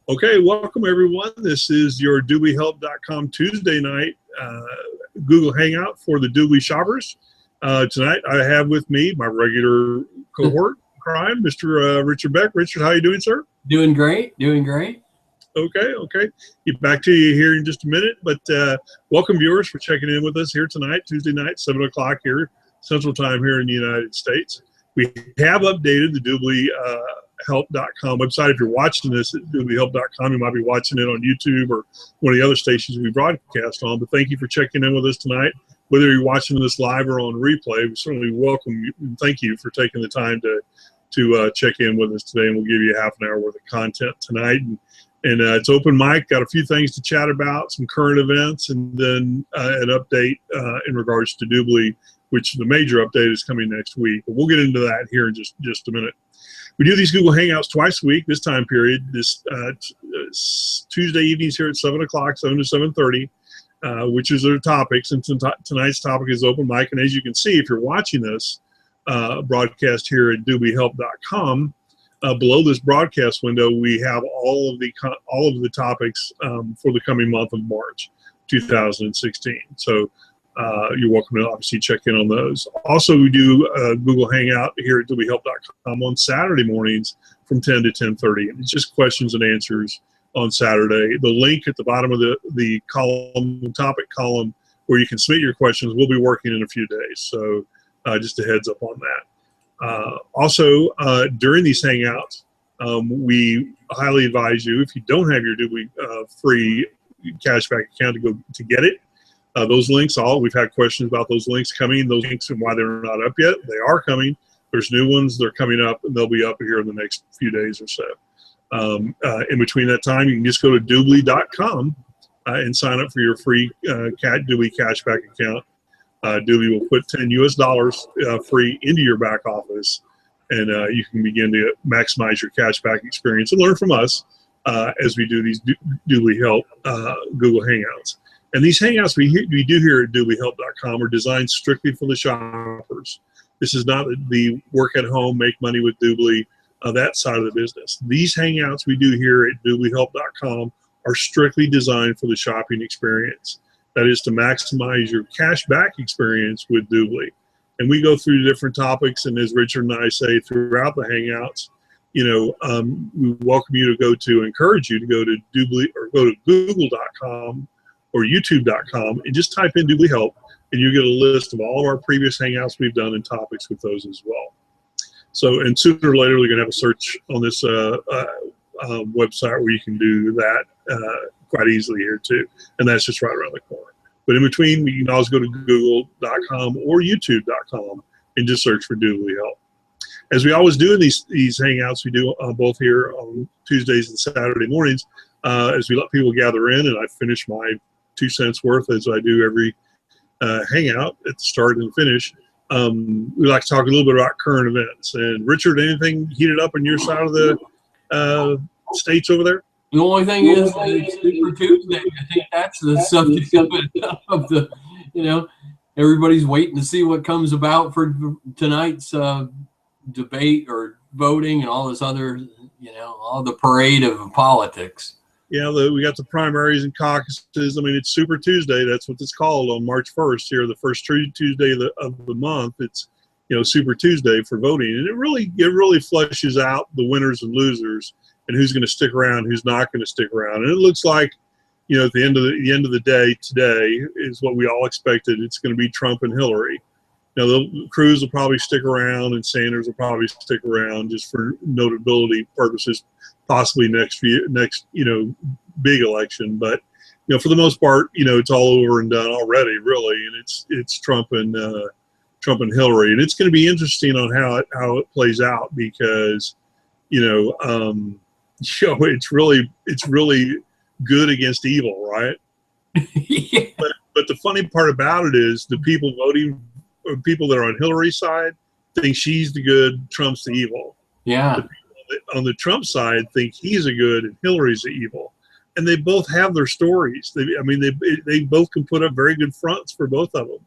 Okay, welcome everyone. This is your DubLiHelp.com Tuesday night Google Hangout for the DubLi shoppers. Tonight I have with me my regular cohort crime, Mr. Richard Beck. Richard, how are you doing, sir? Doing great, doing great. Okay. Get back to you here in just a minute, but welcome viewers for checking in with us here tonight, Tuesday night, 7 o'clock here, Central Time here in the United States. We have updated the DubLiHelp.com website. If you're watching this at DubLiHelp.com, you might be watching it on YouTube or one of the other stations we broadcast on, but thank you for checking in with us tonight. Whether you're watching this live or on replay, we certainly welcome you and thank you for taking the time to check in with us today, and we'll give you a half an hour worth of content tonight. And it's open mic, got a few things to chat about, some current events, and then an update in regards to DubLi, which the major update is coming next week. But we'll get into that here in just a minute. We do these Google Hangouts twice a week, this time period, this Tuesday evenings here at 7 o'clock, 7 to 7:30, which is our topics. And tonight's topic is open mic. And as you can see, if you're watching this broadcast here at DubLiHelp.com, below this broadcast window, we have all of the topics for the coming month of March 2016. So you're welcome to obviously check in on those. Also, we do Google Hangout here at DubLiHelp.com on Saturday mornings from 10 to 10:30. And it's just questions and answers on Saturday. The link at the bottom of the column, the topic column, where you can submit your questions, will be working in a few days. So just a heads up on that. Also, during these Hangouts, we highly advise you, if you don't have your DubLi free cashback account, to get it. Those links, we've had questions about those links coming, those links and why they're not up yet. They are coming. There's new ones. They're coming up, and they'll be up here in the next few days or so. In between that time, you can just go to DubLi.com and sign up for your free DubLi cashback account. DubLi will put $10 free into your back office, and you can begin to maximize your cashback experience and learn from us as we do these DubLi Help Google Hangouts. And these Hangouts we do here at DubLiHelp.com are designed strictly for the shoppers. This is not the work at home, make money with DubLi, that side of the business. These Hangouts we do here at DubLiHelp.com are strictly designed for the shopping experience. That is to maximize your cash back experience with DubLi. And we go through different topics, and as Richard and I say throughout the Hangouts, we welcome you to encourage you to go to DubLi or go to Google.com or YouTube.com and just type in DubLi Help, and you get a list of all of our previous Hangouts we've done and topics with those as well. So, and sooner or later, we're going to have a search on this website where you can do that quite easily here too, and that's just right around the corner. But in between, you can always go to Google.com or YouTube.com and just search for DubLi Help. As we always do in these Hangouts, we do both here on Tuesdays and Saturday mornings, as we let people gather in, and I finish my 2 cents worth as I do every Hangout at the start and finish. We like to talk a little bit about current events. And Richard, anything heated up on your side of the states over there? The only thing is that it's Super Tuesday. I think that's the subject of the, everybody's waiting to see what comes about for tonight's debate or voting and all this other, all the parade of politics. Yeah, we got the primaries and caucuses. I mean, it's Super Tuesday. That's what it's called on March 1st here, the first Tuesday of the month. It's, Super Tuesday for voting. And it really fleshes out the winners and losers and who's going to stick around, who's not going to stick around. And it looks like, at the end of the day today is what we all expected. It's going to be Trump and Hillary. Cruz will probably stick around, and Sanders will probably stick around just for notability purposes, possibly next big election. But for the most part, it's all over and done already, really, and it's Trump and Hillary, and it's going to be interesting on how it plays out because it's really good against evil, right? Yeah. But the funny part about it is the people voting, or people that are on Hillary's side, think she's the good, Trump's the evil. Yeah. The people on the Trump side think he's the good and Hillary's the evil, and they both have their stories. They both can put up very good fronts for both of them.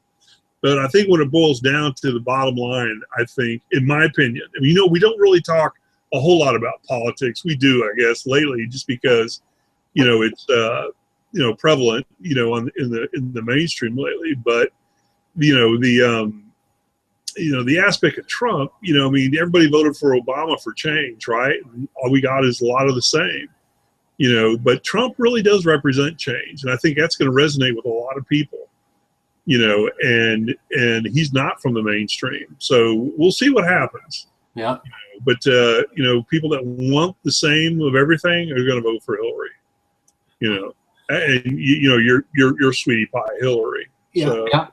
But I think when it boils down to the bottom line, I think, in my opinion, we don't really talk a whole lot about politics. We do, I guess, lately, just because, it's prevalent, in the mainstream lately. But the aspect of Trump, everybody voted for Obama for change, right? And all we got is a lot of the same, but Trump really does represent change. And I think that's going to resonate with a lot of people, and he's not from the mainstream. So we'll see what happens. Yeah. But, people that want the same of everything are going to vote for Hillary, and, your sweetie pie, Hillary. Yeah. So, yeah.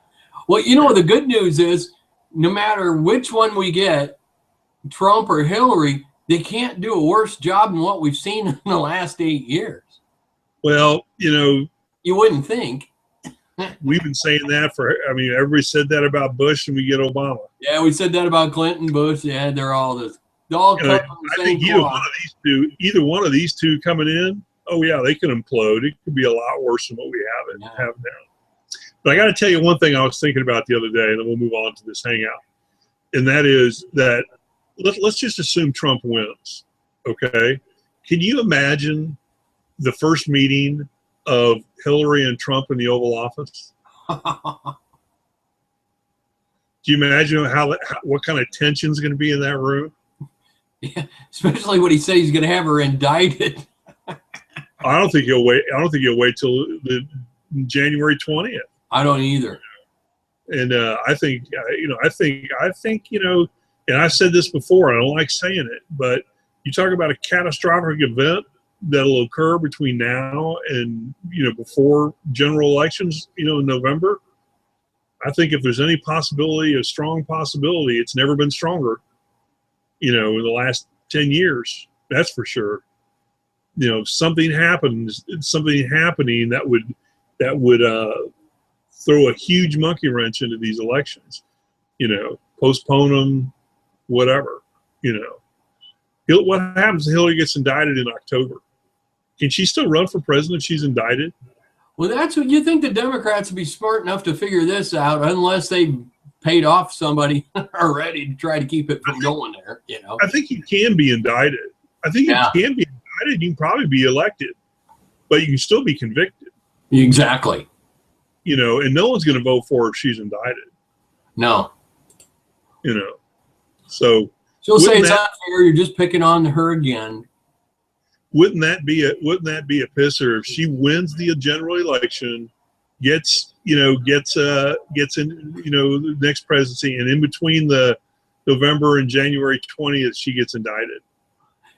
Well, the good news is no matter which one we get, Trump or Hillary, they can't do a worse job than what we've seen in the last 8 years. Well, you wouldn't think. We've been saying that everybody said that about Bush, and we get Obama. Yeah, we said that about Clinton, Bush. Yeah, they're all this. I think either one of these two coming in, oh yeah, they can implode. It could be a lot worse than what we have now. But I got to tell you one thing I was thinking about the other day, and then we'll move on to this hangout. And that is that let's just assume Trump wins. Okay, can you imagine the first meeting of Hillary and Trump in the Oval Office? Do you imagine what kind of tension is going to be in that room? Yeah, especially when he says he's going to have her indicted. I don't think he'll wait. I don't think he'll wait till the January 20th. I don't either. And I think, and I've said this before, I don't like saying it, but you talk about a catastrophic event that'll occur between now and, before general elections, in November. I think if there's any possibility, a strong possibility, it's never been stronger, in the last 10 years, that's for sure. Something happens, something happening that would throw a huge monkey wrench into these elections, postpone them, whatever, What happens if Hillary gets indicted in October? Can she still run for president if she's indicted? Well, that's what you think. The Democrats would be smart enough to figure this out, unless they paid off somebody already to try to keep it from going there. I think you can be indicted. I think you can be indicted. You can probably be elected, but you can still be convicted. Exactly. And no one's going to vote for her if she's indicted. No. So she'll say it's unfair. You're just picking on her again. Wouldn't that be a pisser if she wins the general election, gets in the next presidency, and in between the November and January 20th she gets indicted?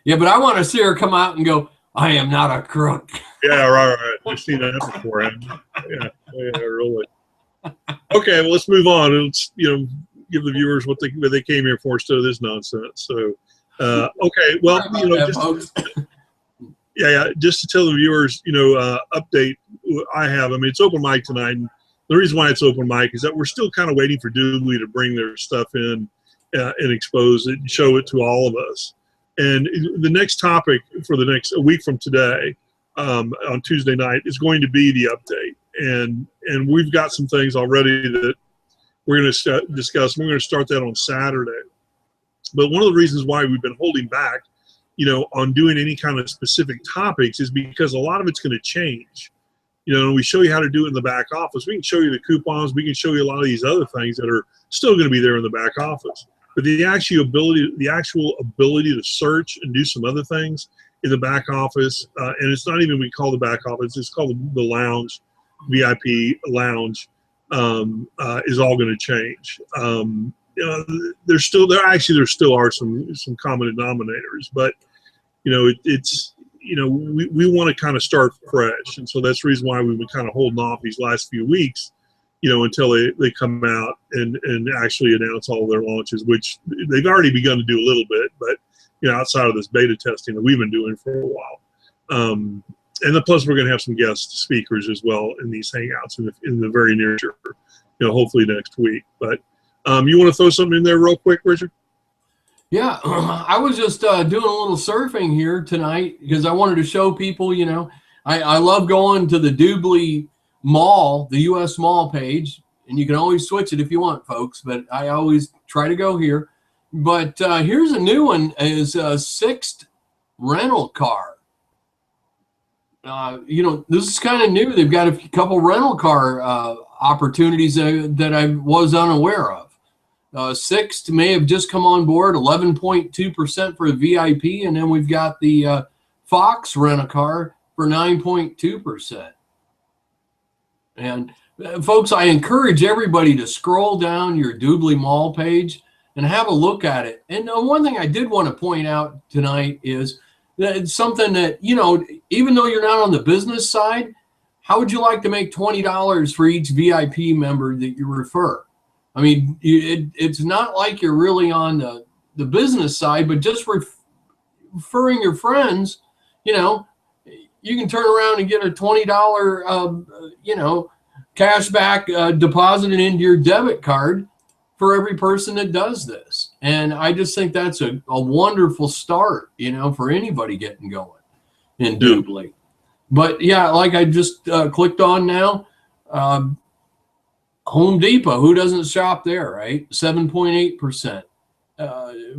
Yeah, but I want to see her come out and go, "I am not a crook." Yeah, right. I've seen that before. Yeah, really. Okay, well, let's move on. Let's give the viewers what they came here for instead of this nonsense. So, okay, well, just to tell the viewers, update I have. It's open mic tonight, and the reason why it's open mic is that we're still kind of waiting for DubLi to bring their stuff in and expose it and show it to all of us. And the next topic for the next a week from today, on Tuesday night, is going to be the update. And we've got some things already that we're going to discuss. We're going to start that on Saturday. But one of the reasons why we've been holding back, on doing any kind of specific topics is because a lot of it's going to change. We show you how to do it in the back office. We can show you the coupons. We can show you a lot of these other things that are still going to be there in the back office. But the actual ability to search and do some other things in the back office, and it's not even we call the back office, it's called the lounge, VIP lounge, is all going to change. There still are some common denominators, but it's we want to kind of start fresh, and so that's the reason why we've been kind of holding off these last few weeks, until they come out and actually announce all of their launches, which they've already begun to do a little bit, but outside of this beta testing that we've been doing for a while. And then plus we're going to have some guest speakers as well in these hangouts in the very near future, hopefully next week. But you want to throw something in there real quick, Richard? Yeah, I was just doing a little surfing here tonight because I wanted to show people, I love going to the DubLi Mall, the U.S. Mall page, and you can always switch it if you want, folks, but I always try to go here. But here's a new one: is a Sixt rental car. This is kind of new. They've got a couple rental car opportunities that I was unaware of. Sixt may have just come on board, 11.2% for the VIP, and then we've got the Fox rent-a-car for 9.2%. And folks, I encourage everybody to scroll down your DubLi Mall page and have a look at it. And one thing I did want to point out tonight is that it's something that, even though you're not on the business side, how would you like to make $20 for each VIP member that you refer? I mean, it's not like you're really on the business side, but just referring your friends, you can turn around and get a $20, cash back deposited into your debit card for every person that does this. And I just think that's a wonderful start, for anybody getting going in DubLi. But yeah, like I just clicked on now, Home Depot, who doesn't shop there, right? 7.8%.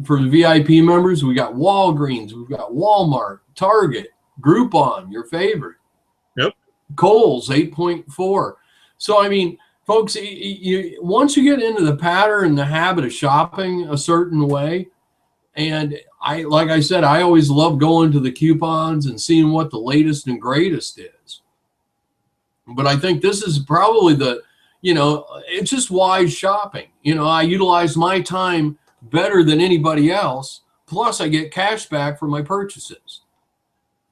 For the VIP members, we got Walgreens, we've got Walmart, Target, Groupon, your favorite. Yep. Kohl's, 8.4. So, I mean, folks, once you get into the pattern and the habit of shopping a certain way, and like I said, I always love going to the coupons and seeing what the latest and greatest is. But I think this is probably it's just wise shopping. I utilize my time better than anybody else. Plus, I get cash back for my purchases.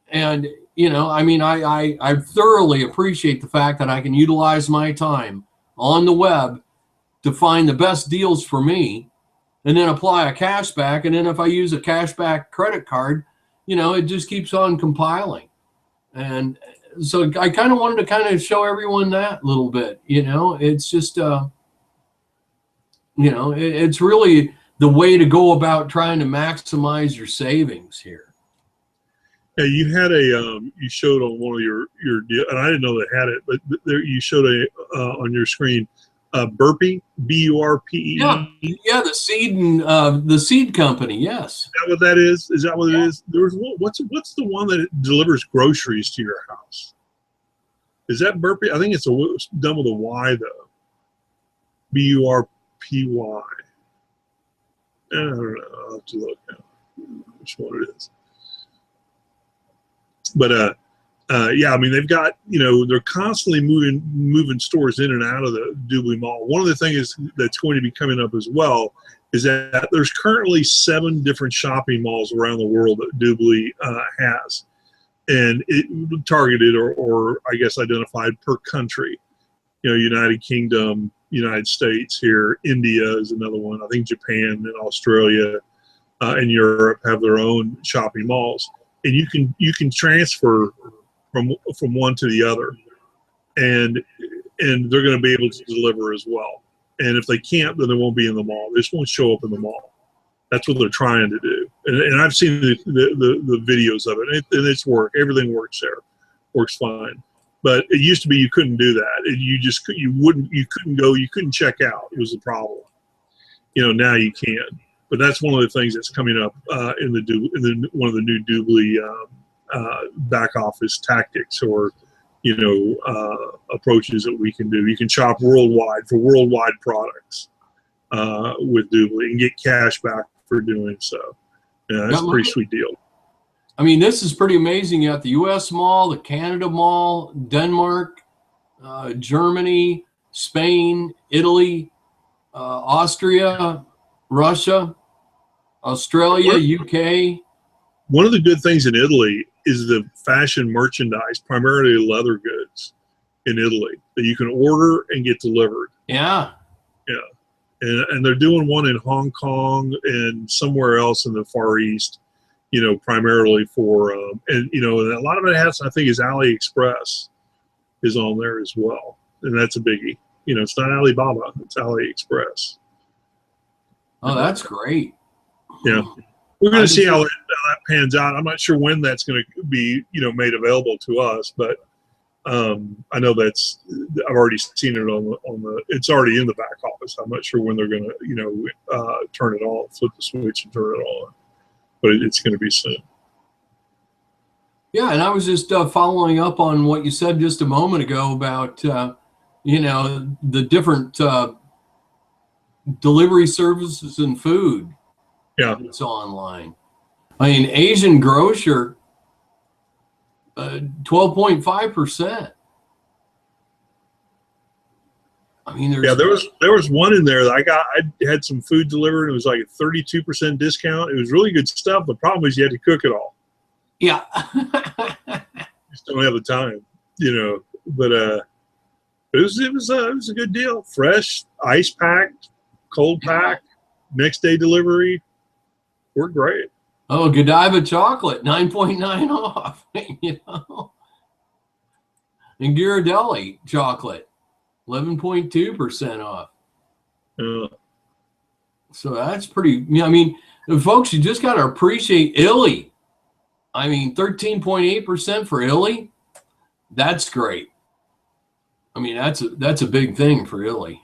And, I thoroughly appreciate the fact that I can utilize my time on the web to find the best deals for me and then apply a cash back. And then if I use a cash back credit card, it just keeps on compiling. And so I kind of wanted to show everyone that a little bit. It's just, it's really the way to go about trying to maximize your savings here. Yeah, you had you showed on one of your deal, and I didn't know they had it, but there you showed on your screen, Burpee, B-U-R-P-E. Yeah, the seed company. Yes. Is that what that is? Is that what it is? There's what's the one that delivers groceries to your house? Is that Burpee? I think it's done with a Y though. B-U-R-P-Y. I don't know. I'll have to look now. Which one it is. But yeah, I mean, they've got, they're constantly moving stores in and out of the DubLi Mall. One of the things that's going to be coming up as well is that there's currently 7 different shopping malls around the world that DubLi has, and it targeted or I guess identified per country. United Kingdom, United States here, India is another one. I think Japan and Australia and Europe have their own shopping malls. And you can transfer from one to the other, and they're going to be able to deliver as well. And if they can't, then they won't be in the mall. They just won't show up in the mall. That's what they're trying to do. And I've seen the videos of it, and it's work. Everything works there, works fine. But it used to be you couldn't do that. You couldn't check out. It was a problem. Now you can. But that's one of the things that's coming up in one of the new DubLi back office tactics or approaches that we can do. You can shop worldwide for worldwide products with DubLi and get cash back for doing so. Yeah, that's a pretty sweet deal. I mean, this is pretty amazing. You got the U.S. mall, the Canada mall, Denmark, Germany, Spain, Italy, Austria, Russia, Australia, UK. One of the good things in Italy is the fashion merchandise, primarily leather goods in Italy that you can order and get delivered. Yeah. Yeah. And they're doing one in Hong Kong and somewhere else in the Far East, primarily for, and a lot of it has, I think, is AliExpress is on there as well. And that's a biggie. It's not Alibaba, it's AliExpress. Oh, that's great. Yeah. We're going to see how that pans out. I'm not sure when that's going to be, made available to us, but I know I've already seen it on the. It's already in the back office. I'm not sure when they're going to turn it on, flip the switch and turn it on, but it's going to be soon. Yeah, and I was just following up on what you said just a moment ago about the different delivery services and food. Yeah, it's online. I mean, Asian grocer, 12.5%. I mean, there was one in there that I had some food delivered. It was like a 32% discount. It was really good stuff. The problem is you had to cook it all. Yeah. You just don't have the time, but it was a good deal. Fresh, ice packed, cold packed, next day delivery. Worked great. Oh, Godiva chocolate, 9.9 off. And Ghirardelli chocolate, 11.2% off. So that's pretty. I mean, folks, you just got to appreciate Illy. I mean, 13.8% for Illy. That's great. I mean, that's a big thing for Illy.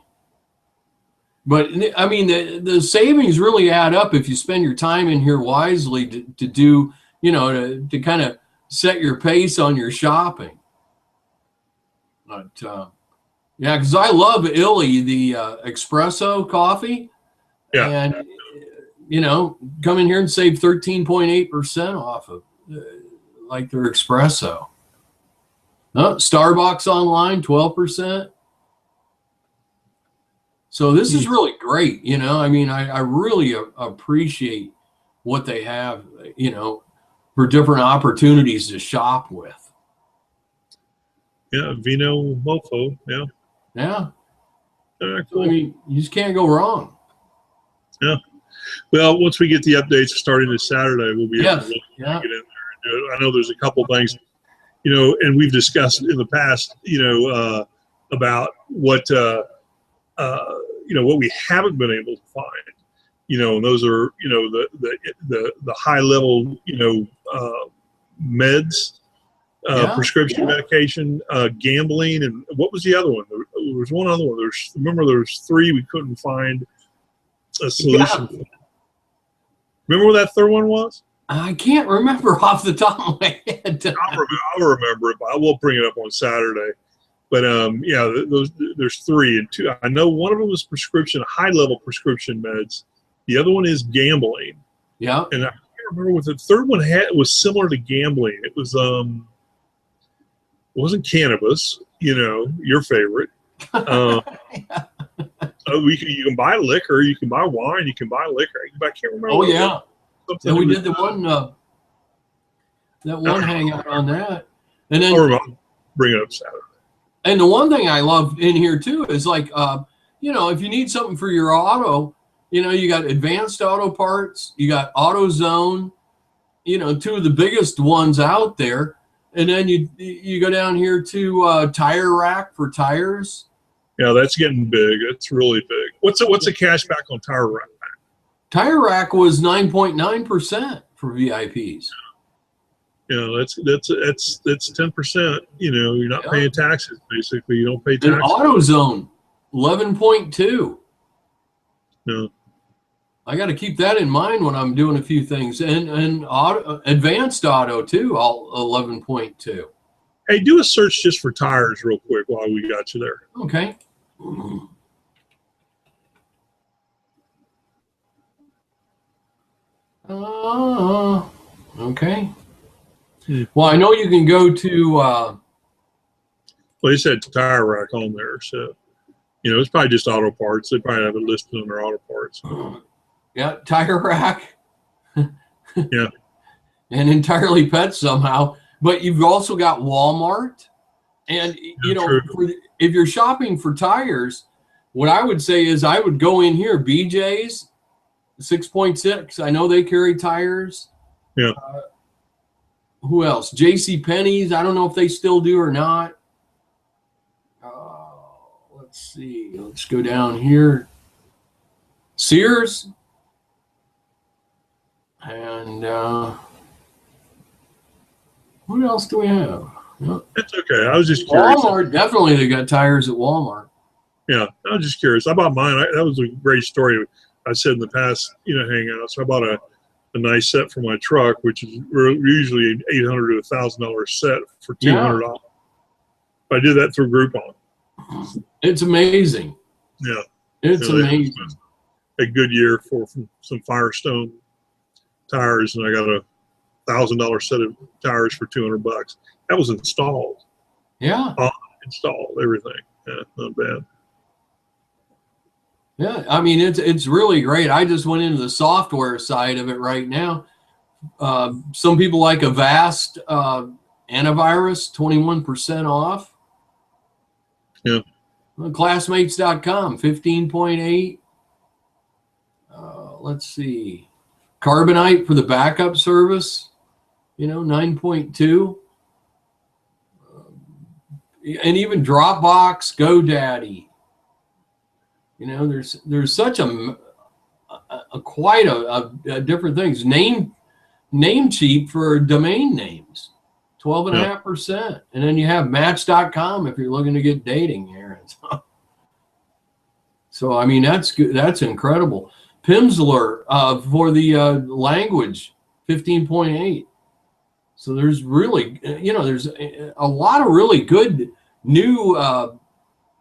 But I mean, the savings really add up if you spend your time in here wisely to do, to kind of set your pace on your shopping. But yeah, because I love Illy, the espresso coffee. Yeah. And come in here and save 13.8% off of like their espresso. Starbucks online, 12%. So this is really great. I mean, I really appreciate what they have, for different opportunities to shop with. Yeah, Vino Mofo. Yeah. Yeah. Cool. I mean, you just can't go wrong. Yeah. Well, once we get the updates starting this Saturday, we'll be able to really get in there and do it. I know there's a couple things, and we've discussed in the past, about what what we haven't been able to find, and those are, the high level, meds, prescription medication, gambling, and what was the other one? There was one other one. There's three we couldn't find a solution. Yeah. Remember what that third one was? I can't remember off the top of my head. I'll remember it, but I will bring it up on Saturday. But there's three, and two. I know one of them was prescription, high-level prescription meds. The other one is gambling. Yeah. And I can't remember what the third one was similar to gambling. It was it wasn't cannabis, your favorite. You can buy liquor, you can buy wine, you can buy liquor. I can't remember. Oh yeah. Yeah, we did the one hangout on that, and then I'll bring it up Saturday. And the one thing I love in here too is like, if you need something for your auto, you got Advanced Auto Parts, you got AutoZone, two of the biggest ones out there. And then you go down here to Tire Rack for tires. Yeah, that's getting big. It's really big. What's the cash back on Tire Rack? Tire Rack was 9.9% for VIPs. That's 10%. You're not paying taxes. Basically, you don't pay taxes. And AutoZone, 11.2. No. I got to keep that in mind when I'm doing a few things. And Advanced Auto too, all 11.2. Hey, do a search just for tires real quick while we got you there. Okay. Okay. Well, I know you can go to. Well, they said Tire Rack on there, so it's probably just auto parts. They probably have it listed under auto parts. Yeah, Tire Rack. Yeah. And Entirely Pets somehow, but you've also got Walmart, and if you're shopping for tires, what I would say is I would go in here. BJ's, 6.6. I know they carry tires. Yeah. Who else? J.C. Penney's. I don't know if they still do or not. Let's see. Let's go down here. Sears. And what else do we have? That's okay. I was just curious. Walmart, definitely they got tires at Walmart. Yeah, I was just curious. I bought mine. That was a great story. I said in the past, hangouts, I bought a nice set for my truck, which is usually an $800 to $1,000 set for $200. Yeah. I did that through Groupon. It's amazing. Yeah. It's amazing. A good year for some Firestone tires, and I got a $1,000 set of tires for $200. That was installed. Yeah. Installed everything. Yeah, not bad. Yeah, I mean it's really great. I just went into the software side of it right now. Some people like Avast antivirus, 21% off. Yeah. Classmates.com, 15.8. Let's see. Carbonite for the backup service, 9.2. And even Dropbox, GoDaddy. There's such quite a different things. Namecheap for domain names, 12.5%, and then you have Match.com if you're looking to get dating, Aaron. So I mean that's good. That's incredible. Pimsleur for the language, 15.8. So there's really there's a lot of really good new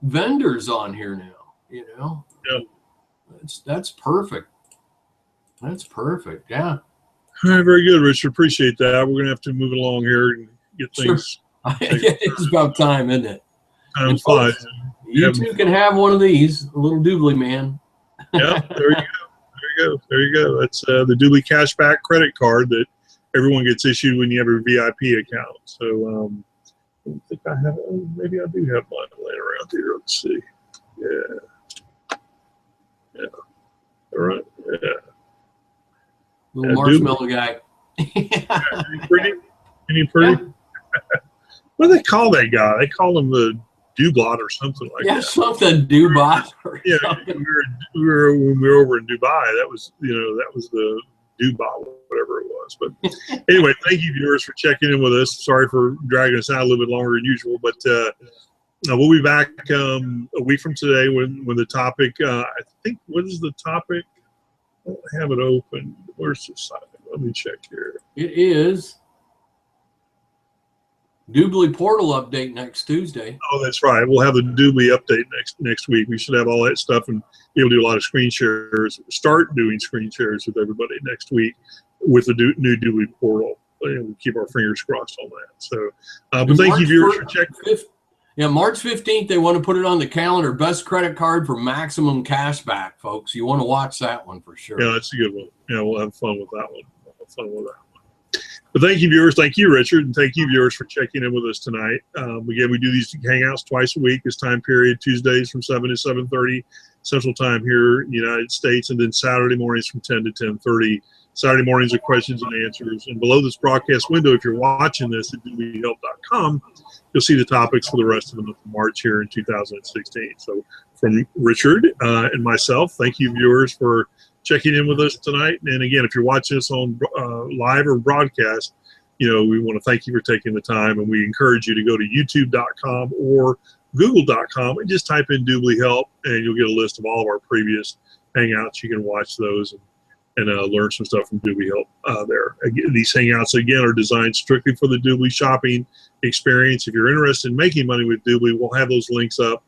vendors on here now. Yeah. That's perfect. That's perfect. Yeah. All right, very good, Richard. Appreciate that. We're gonna have to move along here and get things. Sure. It's about time, isn't it? Time flies. You too can have one of these, a little DubLi man. Yeah, there you go. That's the DubLi cashback credit card that everyone gets issued when you have a VIP account. So I don't think I have. Maybe I do have mine laying around here. Let's see. Yeah. All right. Yeah. Little marshmallow guy. Any pretty? Yeah. What do they call that guy? They call him the Dublot or something like that. Yeah, something Dubot. Yeah, when we were over in Dubai, that was the Dubot, whatever it was. But anyway, thank you viewers for checking in with us. Sorry for dragging us out a little bit longer than usual, but we'll be back a week from today when the topic. I think what is the topic? I don't have it open. Where's the site? Let me check here. It is DubLi portal update next Tuesday. Oh, that's right. We'll have the DubLi update next week. We should have all that stuff and be able to do a lot of screen shares. Start doing screen shares with everybody next week with the new DubLi portal. And we'll keep our fingers crossed on that. So, but thank you, viewers, for checking. Yeah, March 15th, they want to put it on the calendar. Best credit card for maximum cash back, folks. You want to watch that one for sure. Yeah, that's a good one. Yeah, we'll have fun with that one. But thank you, viewers. Thank you, Richard. And thank you, viewers, for checking in with us tonight. Again, we do these hangouts twice a week, this time period, Tuesdays from 7 to 7:30 Central Time here in the United States, and then Saturday mornings from 10 to 10:30. Saturday mornings are questions and answers. And below this broadcast window, if you're watching this at DubLiHelp.com, you'll see the topics for the rest of the month of March here in 2016. So from Richard and myself, thank you, viewers, for checking in with us tonight. And again, if you're watching us on live or broadcast, we want to thank you for taking the time, and we encourage you to go to youtube.com or google.com and just type in DubLiHelp, and you'll get a list of all of our previous hangouts. You can watch those and learn some stuff from DubLiHelp there. Again, these hangouts, again, are designed strictly for the DubLi shopping experience. If you're interested in making money with DubLi, we'll have those links up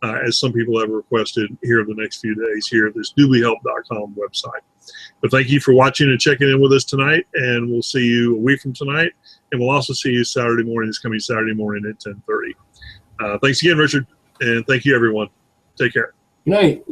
as some people have requested here in the next few days here at this DubLiHelp.com website. But thank you for watching and checking in with us tonight, and we'll see you a week from tonight, and we'll also see you Saturday morning, this coming Saturday morning at 10:30. Thanks again, Richard, and thank you, everyone. Take care. Good night.